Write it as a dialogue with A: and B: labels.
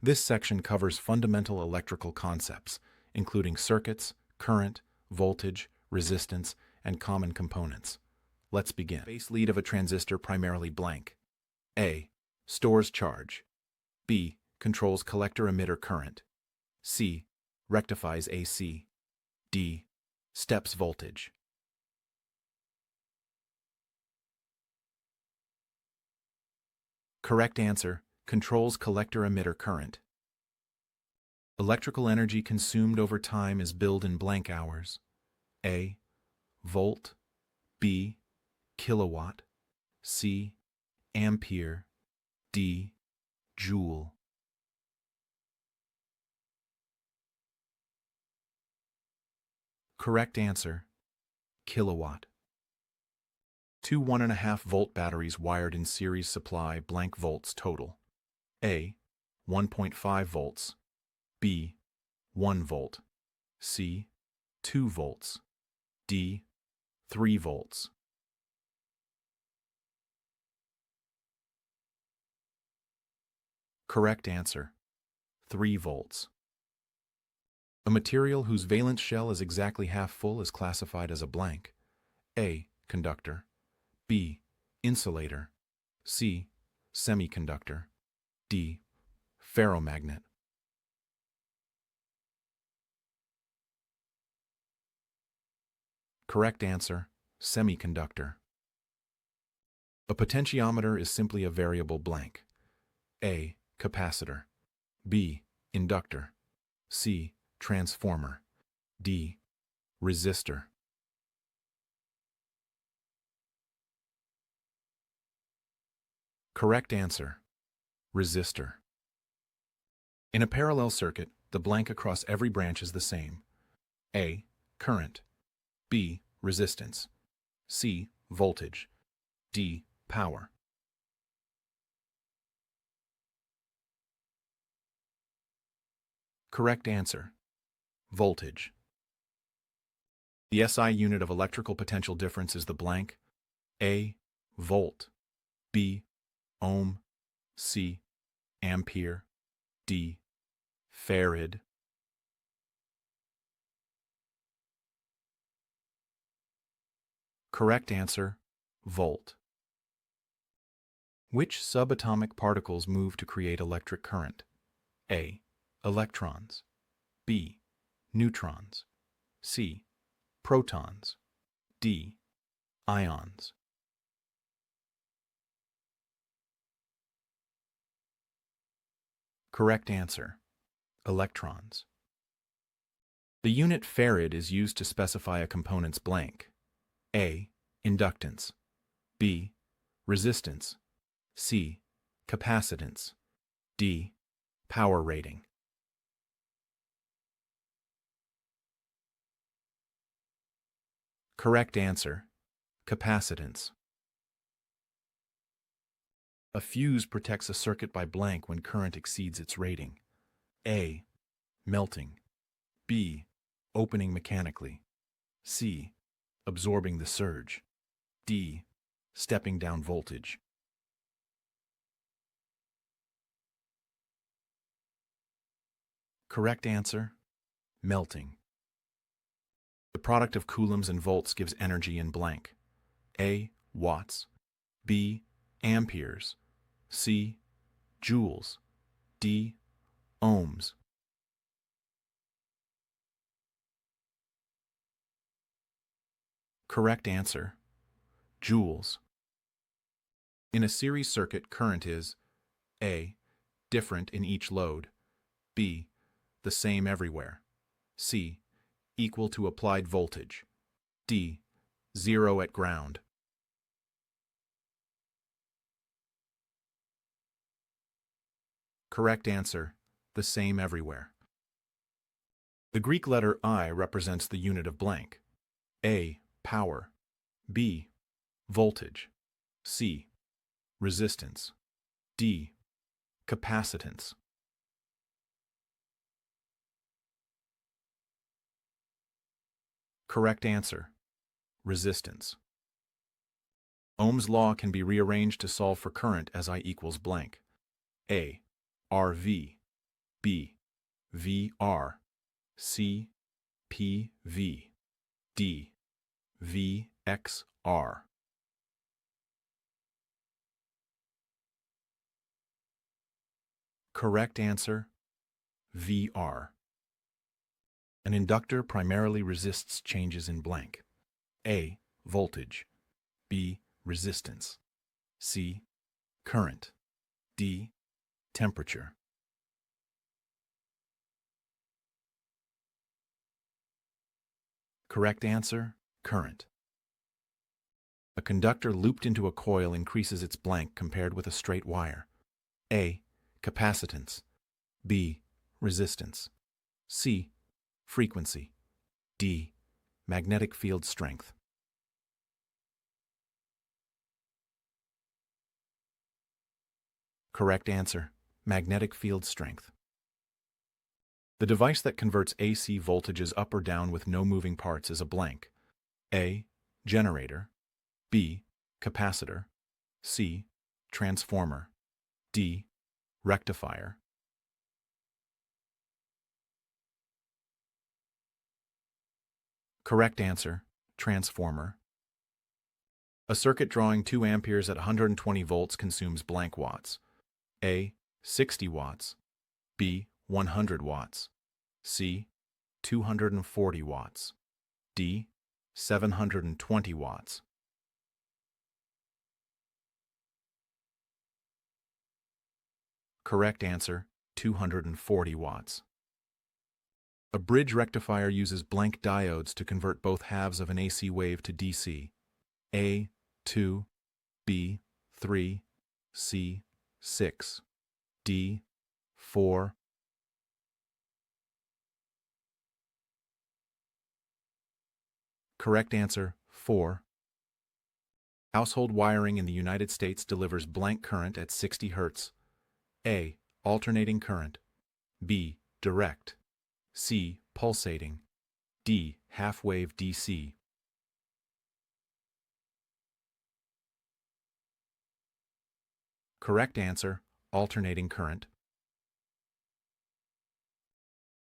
A: This section covers fundamental electrical concepts, including circuits, current, voltage, resistance, and common components. Let's begin. Base lead of a transistor primarily blank. A. Stores charge. B. Controls collector-emitter current. C. Rectifies AC. D. Steps voltage. Correct answer: controls collector-emitter current. Electrical energy consumed over time is billed in blank hours. A. Volt. B. Kilowatt. C. Ampere. D. Joule. Correct answer: kilowatt. Two 1.5-volt batteries wired in series supply blank volts total. A. 1.5 volts. B. 1 volt. C. 2 volts. D. 3 volts. Correct answer: 3 volts. A material whose valence shell is exactly half full is classified as a blank. A. Conductor. B. Insulator. C. Semiconductor. D. Ferromagnet. Correct answer: semiconductor. A potentiometer is simply a variable blank. A. Capacitor. B. Inductor. C. Transformer. D. Resistor. Correct answer: resistor. In a parallel circuit, the blank across every branch is the same. A. Current. B. Resistance. C. Voltage. D. Power. Correct answer: voltage. The SI unit of electrical potential difference is the blank. A. Volt. B. Ohm. C. Ampere. D. Farad. Correct answer: volt. Which subatomic particles move to create electric current? A. Electrons. B. Neutrons. C. Protons. D. Ions. Correct answer: electrons. The unit farad is used to specify a component's blank. A. Inductance. B. Resistance. C. Capacitance. D. Power rating. Correct answer: capacitance. A fuse protects a circuit by blank when current exceeds its rating. A. Melting. B. Opening mechanically. C. Absorbing the surge. D. Stepping down voltage. Correct answer: melting. The product of coulombs and volts gives energy in blank. A. Watts. B. Amperes. C. Joules. D. Ohms. Correct answer: joules. In a series circuit, current is A. Different in each load. B. The same everywhere. C. Equal to applied voltage. D. 0 at ground. Correct answer: the same everywhere. The Greek letter I represents the unit of blank. A. Power. B. Voltage. C. Resistance. D. Capacitance. Correct answer: resistance. Ohm's law can be rearranged to solve for current as I equals blank. A. RV. B. VR. C. PV. D. VXR. Correct answer, VR. An inductor primarily resists changes in blank. A. Voltage. B. Resistance. C. Current. D. Temperature. Correct answer, current. A conductor looped into a coil increases its blank compared with a straight wire. A. Capacitance. B. Resistance. C. Frequency. D. Magnetic field strength. Correct answer, magnetic field strength. The device that converts AC voltages up or down with no moving parts is a blank. A. Generator. B. Capacitor. C. Transformer. D. Rectifier. Correct answer, transformer. A circuit drawing 2 amperes at 120 volts consumes blank watts. A. 60 watts. B. 100 watts. C. 240 watts. D. 720 watts. Correct answer, 240 watts. A bridge rectifier uses blank diodes to convert both halves of an AC wave to DC. A. 2. B. 3. C. 6. D. 4. Correct answer, 4. Household wiring in the United States delivers blank current at 60 Hz. A. Alternating current. B. Direct. C. Pulsating. D. Half-wave DC. Correct answer, alternating current.